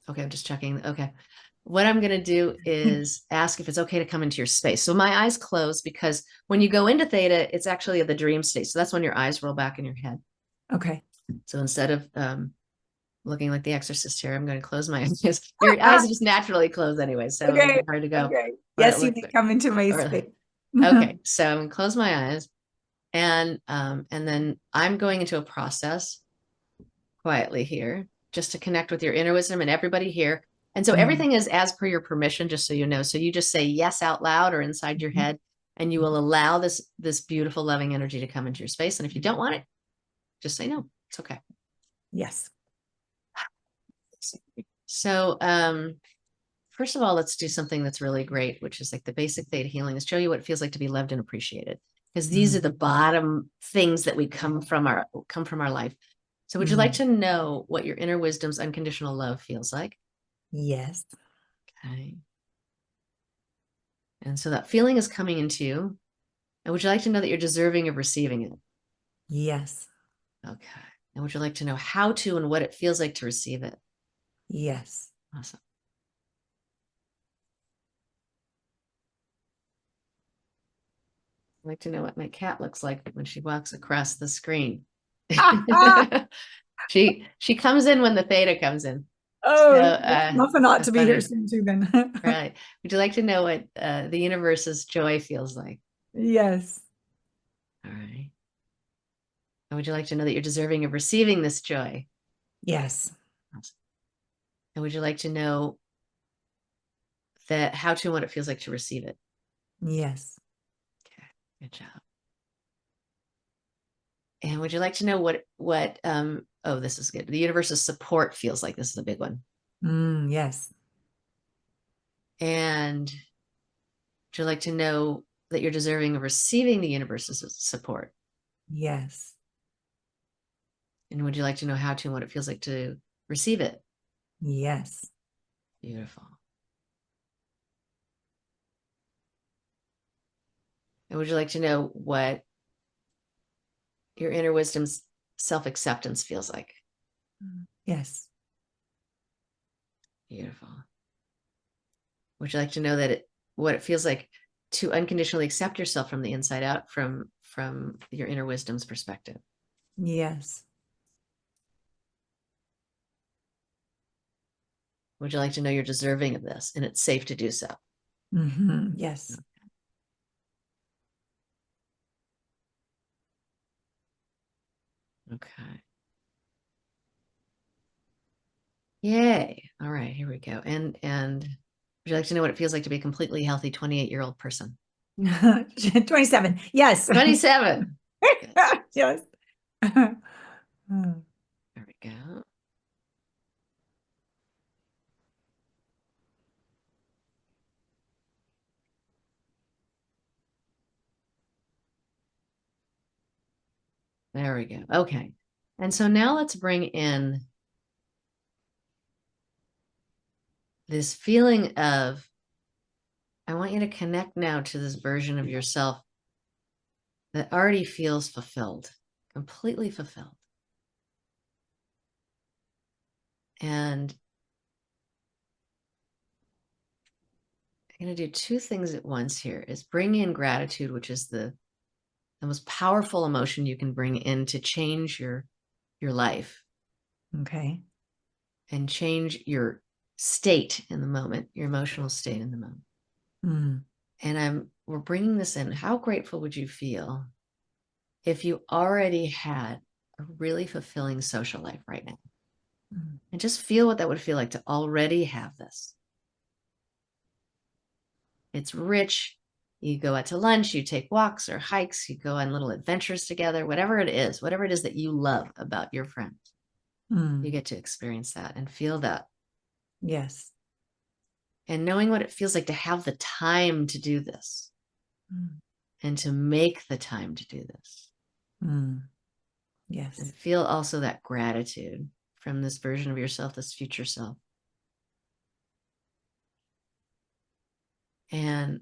okay, I'm just checking. Okay. what I'm going to do is ask if it's okay to come into your space. So my eyes close, because when you go into theta, it's actually the dream state. So that's when your eyes roll back in your head. Okay. So instead of looking like the exorcist here, I'm going to close my eyes. Your eyes just naturally close anyway, so Okay. it's hard to go. Okay. Or it Yes, you looks may come into my space. okay. So I'm going to close my eyes, and then I'm going into a process quietly here, just to connect with your inner wisdom and everybody here. And so everything is as per your permission, just so you know. So you just say yes out loud or inside your head, and you will allow this beautiful, loving energy to come into your space. And if you don't want it, just say no. It's okay. Yes. So first of all, let's do something that's really great, which is like the basic theta healing, is show you what it feels like to be loved and appreciated. Because these are the bottom things that we come from our life. So would you like to know what your inner wisdom's unconditional love feels like? Yes. Okay. And so that feeling is coming into you. And would you like to know that you're deserving of receiving it? Yes. Okay. And would you like to know how to and what it feels like to receive it? Yes. Awesome. I'd like to know what my cat looks like when she walks across the screen. She comes in when the theta comes in. Oh, So, Muffin ought that's to be funny. here soon too then. Right. Would you like to know what the universe's joy feels like? Yes. All right. And would you like to know that you're deserving of receiving this joy? Yes. Awesome. And would you like to know that how to and what it feels like to receive it? Yes. Okay. Good job. And would you like to know what oh, this is good. The universe's support feels like. This is a big one. Yes. And would you like to know that you're deserving of receiving the universe's support? Yes. And would you like to know how to and what it feels like to receive it? Yes. Beautiful. And would you like to know what your inner wisdom's self-acceptance feels like? Yes. Beautiful. Would you like to know that what it feels like to unconditionally accept yourself from the inside out, from your inner wisdom's perspective? Yes. Would you like to know you're deserving of this and it's safe to do so? Yes. Okay. Yay. All right, here we go. And would you like to know what it feels like to be a completely healthy 28-year-old person? 27. Yes. 27. Yes. There we go. There we go. Okay. And so now let's bring in this feeling of, I want you to connect now to this version of yourself that already feels fulfilled, completely fulfilled. And I'm going to do two things at once here, is bring in gratitude, which is the most powerful emotion you can bring in to change your life Okay. and change your state in the moment, your emotional state in the moment. And we're bringing this in. How grateful would you feel if you already had a really fulfilling social life right now? And just feel what that would feel like to already have this. It's rich. You go out to lunch, you take walks or hikes, you go on little adventures together, whatever it is that you love about your friends. You get to experience that and feel that. Yes. And knowing what it feels like to have the time to do this and to make the time to do this. Yes. And feel also that gratitude from this version of yourself, this future self. And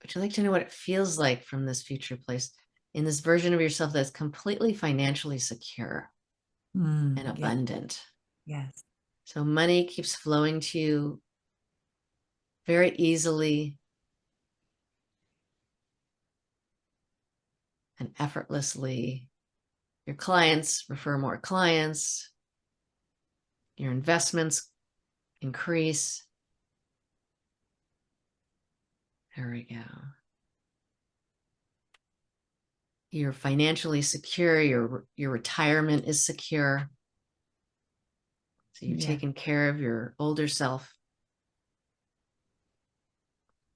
would you like to know what it feels like from this future place in this version of yourself that's completely financially secure and abundant? Yes. So money keeps flowing to you very easily and effortlessly. Your clients refer more clients. Your investments increase. There we go. You're financially secure. Your retirement is secure. So you've taken care of your older self.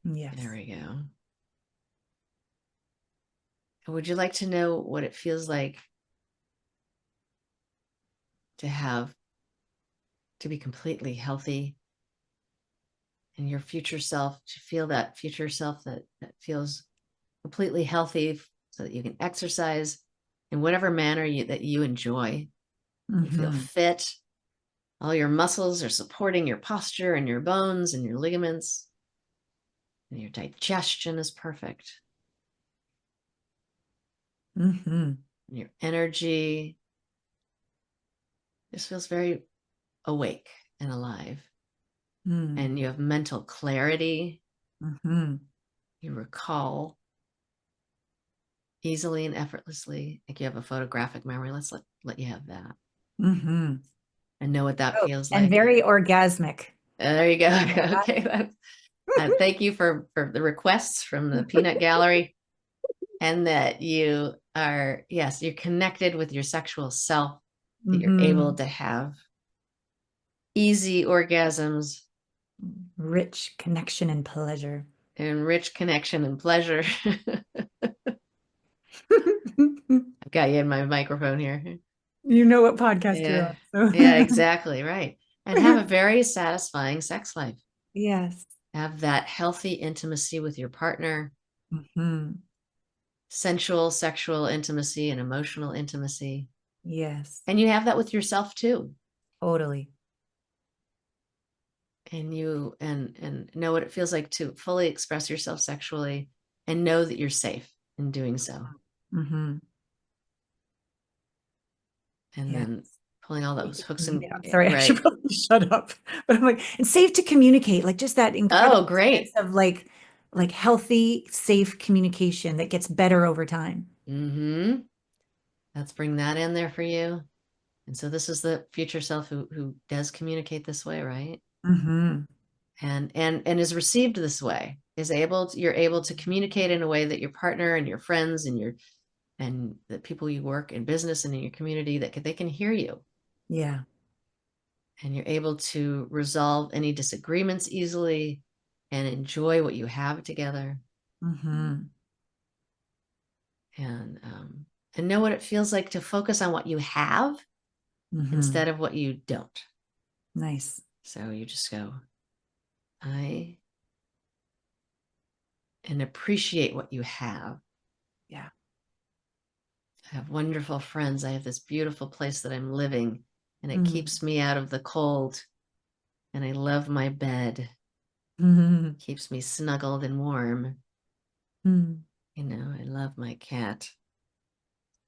Yes. There we go. Would you like to know what it feels like to be completely healthy and your future self, to feel that future self that feels completely healthy so that you can exercise in whatever manner that you enjoy. You feel fit. All your muscles are supporting your posture and your bones and your ligaments. And your digestion is perfect. And your energy just feels very awake and alive. And you have mental clarity. You recall easily and effortlessly, like you have a photographic memory. Let's let you have that. And know what that feels like. And very orgasmic. There you go. Okay. Thank you for the requests from the Peanut Gallery. And that you are, yes, you're connected with your sexual self, that you're able to have easy orgasms. Rich connection and pleasure. And rich connection and pleasure. I've got you in my microphone here. You know what podcast you're on. So. Yeah, exactly. Right. And have a very satisfying sex life. Yes. Have that healthy intimacy with your partner. Sensual, sexual intimacy and emotional intimacy. Yes. And you have that with yourself too. Totally. And you and know what it feels like to fully express yourself sexually and know that you're safe in doing so. And then pulling all those hooks and sorry, I should probably shut up. But I'm like, and safe to communicate, like just that incredible great sense of like healthy, safe communication that gets better over time. Let's bring that in there for you. And so this is the future self who does communicate this way, right? And is received this way, you're able to communicate in a way that your partner and your friends and the people you work in business and in your community, that they can hear you. Yeah. And you're able to resolve any disagreements easily and enjoy what you have together. And know what it feels like to focus on what you have instead of what you don't. Nice. So you just go, and appreciate what you have. Yeah. I have wonderful friends. I have this beautiful place that I'm living, and it keeps me out of the cold. And I love my bed. Keeps me snuggled and warm. You know, I love my cat.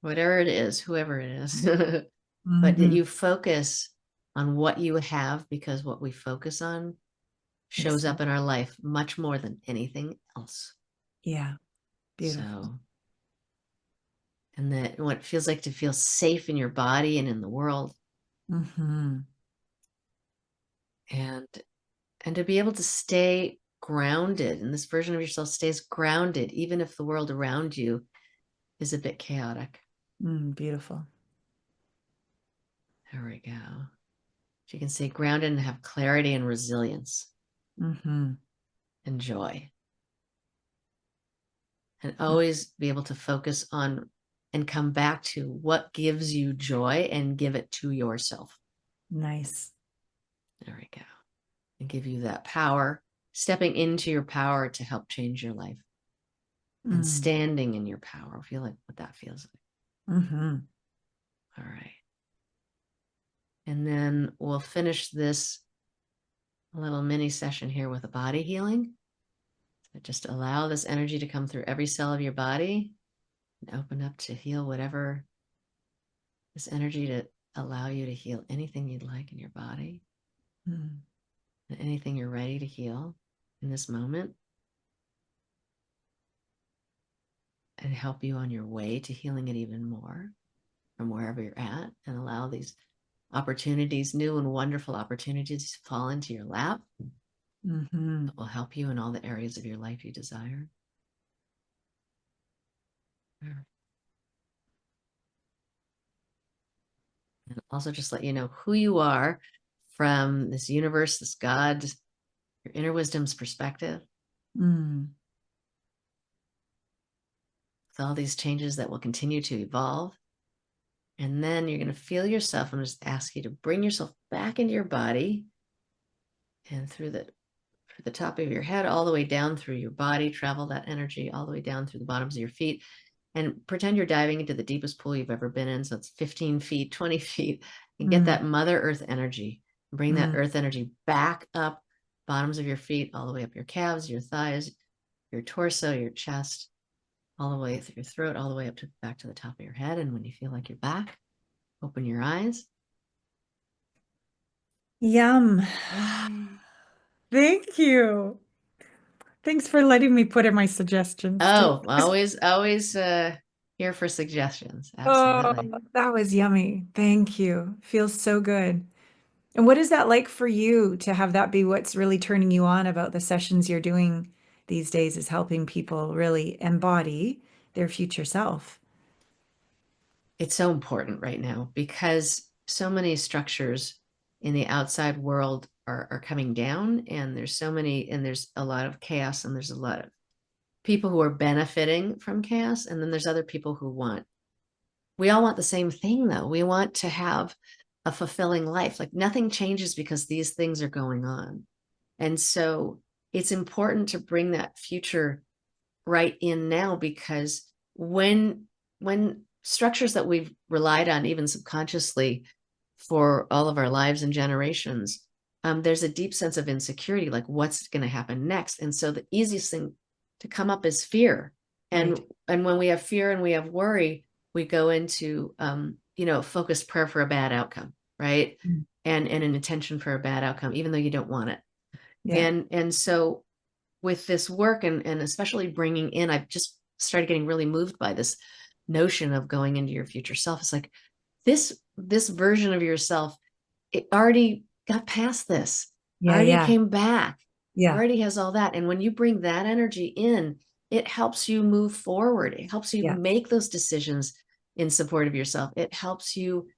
Whatever it is, whoever it is. But that you focus on what you have, because what we focus on shows up in our life much more than anything else. Yeah. Beautiful. So, and that what it feels like to feel safe in your body and in the world. And to be able to stay grounded, and this version of yourself stays grounded even if the world around you is a bit chaotic. Beautiful. There we go. So you can stay grounded and have clarity and resilience and joy, and always be able to focus on and come back to what gives you joy and give it to yourself. Nice. There we go. And give you that power, stepping into your power to help change your life. And standing in your power. Feel like what that feels like. All right. And then we'll finish this little mini session here with a body healing. So just allow this energy to come through every cell of your body and open up to heal whatever, this energy to allow you to heal anything you'd like in your body and anything you're ready to heal. in this moment and help you on your way to healing it even more from wherever you're at, and allow these opportunities, new and wonderful opportunities, to fall into your lap. That will help you in all the areas of your life you desire. And also just let you know who you are from this universe, this God, your inner wisdom's perspective. With all these changes that will continue to evolve. And then you're going to feel yourself. I'm just ask you to bring yourself back into your body, and through the top of your head, all the way down through your body, travel that energy all the way down through the bottoms of your feet, and pretend you're diving into the deepest pool you've ever been in. So it's 15 feet, 20 feet, and get that Mother Earth energy. Bring that earth energy back up, bottoms of your feet, all the way up your calves, your thighs, your torso, your chest, all the way through your throat, all the way up to back to the top of your head. And when you feel like you're back, open your eyes. Yum. Thank you. Thanks for letting me put in my suggestions too. Oh, always here for suggestions. Oh, Absolutely. that was yummy. Thank you. Feels so good. And what is that like for you to have that be what's really turning you on about the sessions you're doing these days, is helping people really embody their future self? It's so important right now because so many structures in the outside world are coming down, and there's a lot of chaos, and there's a lot of people who are benefiting from chaos. And then there's other people we all want the same thing though. We want to have a fulfilling life. Like nothing changes because these things are going on. And so it's important to bring that future right in now, because when structures that we've relied on, even subconsciously, for all of our lives and generations, there's a deep sense of insecurity, like what's going to happen next. And so the easiest thing to come up is fear. And Right. and when we have fear and we have worry, we go into focused prayer for a bad outcome, right? And an intention for a bad outcome, even though you don't want it. Yeah. And so with this work, and especially bringing in, I've just started getting really moved by this notion of going into your future self. It's like this version of yourself, it already got past this, Yeah. already Yeah. came back, Yeah. already has all that. And when you bring that energy in, it helps you move forward. It helps you Yeah. make those decisions in support of yourself. It helps you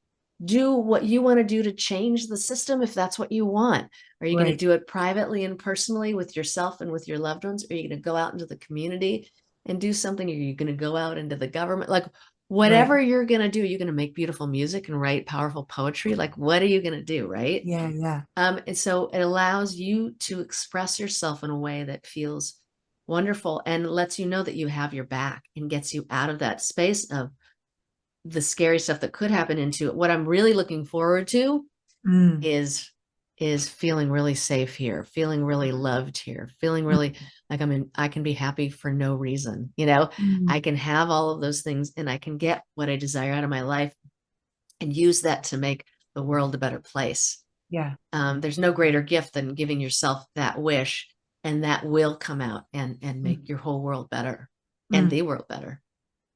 do what you want to do to change the system, if that's what you want. Are you going to Right. do it privately and personally with yourself and with your loved ones? Are you going to go out into the community and do something? Are you going to go out into the government? Like Right. whatever you're going to do, you're going to make beautiful music and write powerful poetry. Like what are you going to do? Right. Yeah. Yeah. And so it allows you to express yourself in a way that feels wonderful and lets you know that you have your back, and gets you out of that space of the scary stuff that could happen into it. What I'm really looking forward to is feeling really safe here, feeling really loved here, feeling really like I can be happy for no reason. I can have all of those things, and I can get what I desire out of my life and use that to make the world a better place. Yeah. There's no greater gift than giving yourself that wish, and that will come out and make your whole world better and the world better.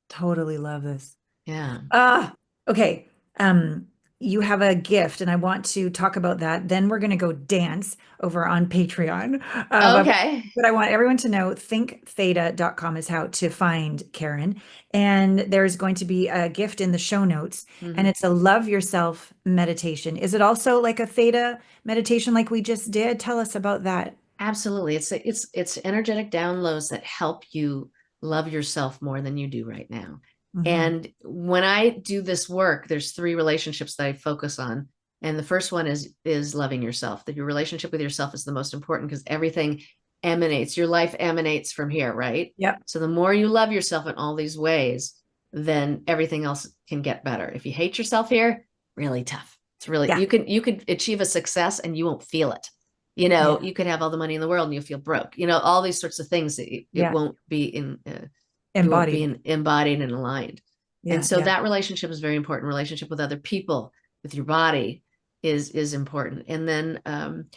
Totally love this. Yeah. Okay. Um, you have a gift, and I want to talk about that. Then we're going to go dance over on Patreon. Okay. But I want everyone to know thinktheta.com is how to find Karen. And there's going to be a gift in the show notes, and it's a love yourself meditation. Is it also like a theta meditation like we just did? Tell us about that. Absolutely. It's energetic downloads that help you love yourself more than you do right now. And when I do this work, there's 3 relationships that I focus on. And the first one is loving yourself. That your relationship with yourself is the most important, because everything emanates, your life emanates from here, right? Yep. So the more you love yourself in all these ways, then everything else can get better. If you hate yourself here, really tough. It's really, Yeah. you could achieve a success and you won't feel it. Yeah. You could have all the money in the world and you'll feel broke. All these sorts of things that it Yeah. won't be you won't be Embodied. embodied and aligned. And Yeah. so Yeah. that relationship is very important. Relationship with other people, with your body is important. And then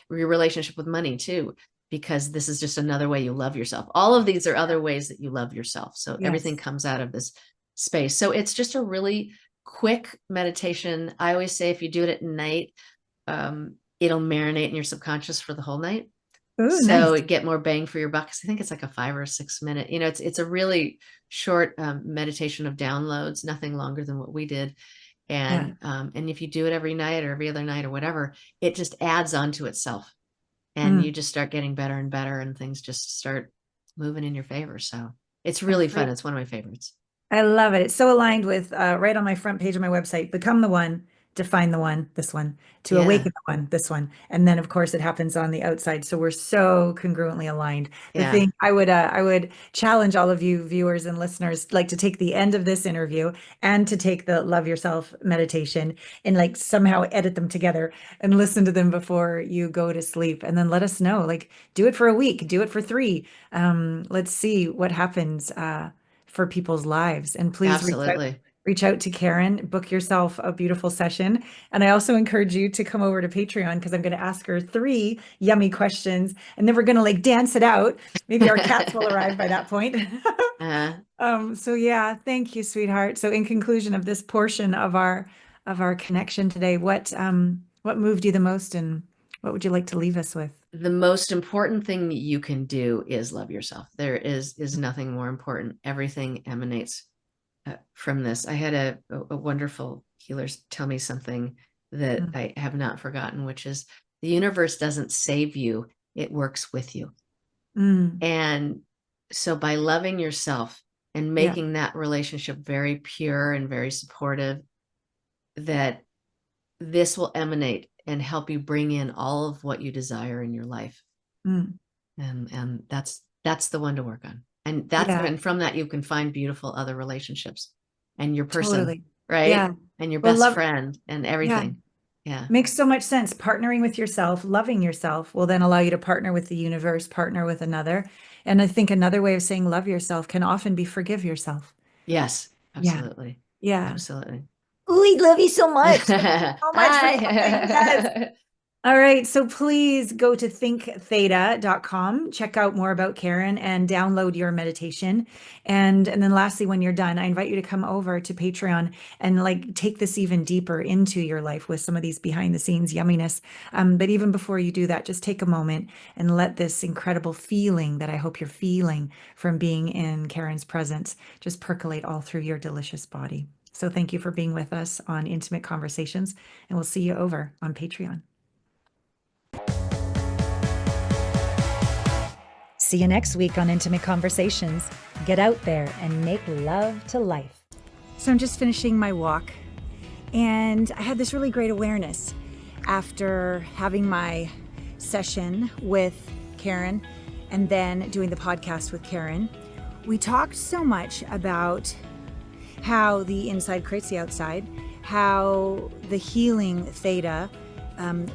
your relationship with money too. because this is just another way you love yourself. All of these are other ways that you love yourself. So everything comes out of this space. So it's just a really quick meditation. I always say if you do it at night, it'll marinate in your subconscious for the whole night. Ooh, So nice. get more bang for your buck. I think it's like a 5 or 6 minute, it's a really short meditation of downloads, nothing longer than what we did. And if you do it every night or every other night or whatever, it just adds on to itself. And you just start getting better and better, and things just start moving in your favor. So it's really fun. It's one of my favorites. I love it. It's so aligned with right on my front page of my website, become the one, define the one, this one, to awaken the one, this one. And then of course it happens on the outside. So we're so congruently aligned. The thing I would challenge all of you viewers and listeners, like to take the end of this interview and to take the love yourself meditation and like somehow edit them together and listen to them before you go to sleep. And then let us know, like do it for a week, do it for 3. Let's see what happens for people's lives. And please reach out to Karen, book yourself a beautiful session. And I also encourage you to come over to Patreon because I'm going to ask her 3 yummy questions and then we're going to like dance it out. Maybe our cats will arrive by that point. So yeah, thank you, sweetheart. So in conclusion of this portion of our connection today, what moved you the most and what would you like to leave us with? The most important thing you can do is love yourself. There is nothing more important. Everything emanates from this. I had a wonderful healer tell me something that I have not forgotten, which is the universe doesn't save you, it works with you. And so by loving yourself and making that relationship very pure and very supportive, that this will emanate and help you bring in all of what you desire in your life. And that's the one to work on. And and from that you can find beautiful other relationships and your person, right? And your best friend and everything. Makes so much sense. Partnering with yourself, loving yourself will then allow you to partner with the universe, partner with another. And I think another way of saying love yourself can often be forgive yourself. Yes, absolutely. Yeah. Absolutely. Oh, we love you so much. Thank you so much for coming. Yes. All right. So please go to thinktheta.com, check out more about Karen and download your meditation. And then lastly, when you're done, I invite you to come over to Patreon and like take this even deeper into your life with some of these behind the scenes yumminess. But even before you do that, just take a moment and let this incredible feeling that I hope you're feeling from being in Karen's presence just percolate all through your delicious body. So thank you for being with us on Intimate Conversations, and we'll see you over on Patreon. See you next week on Intimate Conversations. Get out there and make love to life. So I'm just finishing my walk, and I had this really great awareness after having my session with Karen and then doing the podcast with Karen. We talked so much about how the inside creates the outside, how the healing theta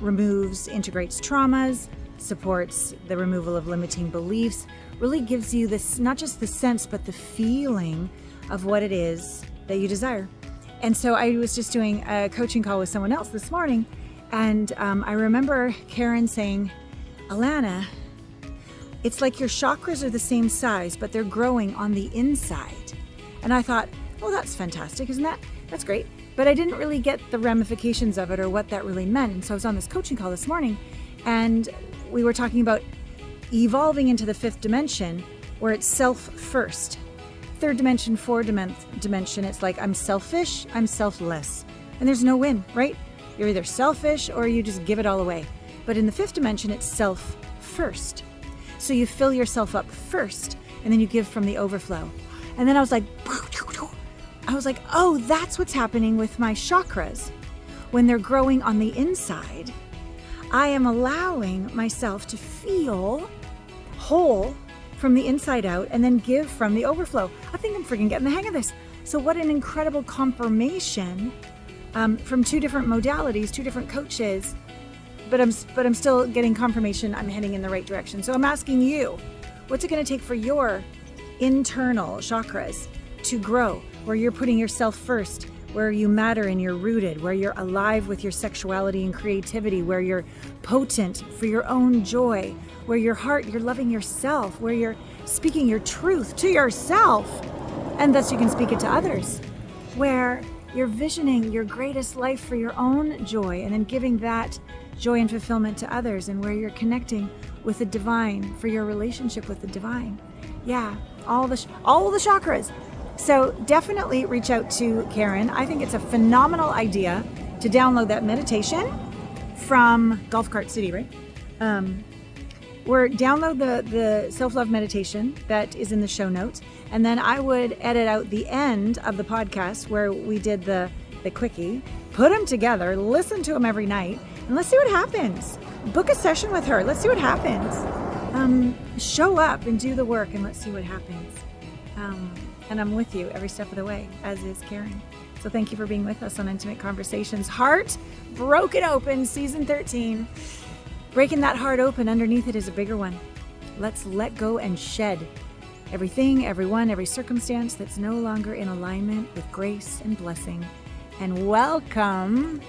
removes, integrates traumas, supports the removal of limiting beliefs, really gives you this, not just the sense, but the feeling of what it is that you desire. And so I was just doing a coaching call with someone else this morning, and I remember Karen saying, Alana, it's like your chakras are the same size, but they're growing on the inside. And I thought, oh, that's fantastic, isn't that? That's great. But I didn't really get the ramifications of it or what that really meant. And so I was on this coaching call this morning, and we were talking about evolving into the 5th dimension where it's self first. 3rd dimension, 4th dimension, it's like I'm selfish, I'm selfless. And there's no win, right? You're either selfish or you just give it all away. But in the 5th dimension, it's self first. So you fill yourself up first, and then you give from the overflow. And then I was like, oh, that's what's happening with my chakras. When they're growing on the inside, I am allowing myself to feel whole from the inside out and then give from the overflow. I think I'm freaking getting the hang of this. So what an incredible confirmation from 2 different modalities, 2 different coaches, but I'm still getting confirmation I'm heading in the right direction. So I'm asking you, what's it going to take for your internal chakras to grow, where you're putting yourself first, where you matter and you're rooted, where you're alive with your sexuality and creativity, where you're potent for your own joy, where your heart, you're loving yourself, where you're speaking your truth to yourself, and thus you can speak it to others, where you're visioning your greatest life for your own joy and then giving that joy and fulfillment to others, and where you're connecting with the divine for your relationship with the divine. Yeah, all the chakras. So definitely reach out to Karen. I think it's a phenomenal idea to download that meditation from Golf Cart City, right? Or download the self-love meditation that is in the show notes. And then I would edit out the end of the podcast where we did the quickie, put them together, listen to them every night, and let's see what happens. Book a session with her. Let's see what happens. Show up and do the work, and let's see what happens. And I'm with you every step of the way, as is Karen. So thank you for being with us on Intimate Conversations. Heart Broken Open, Season 13. Breaking that heart open, underneath it is a bigger one. Let's let go and shed everything, everyone, every circumstance that's no longer in alignment with grace and blessing. And welcome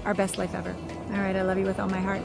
our best life ever. All right, I love you with all my heart.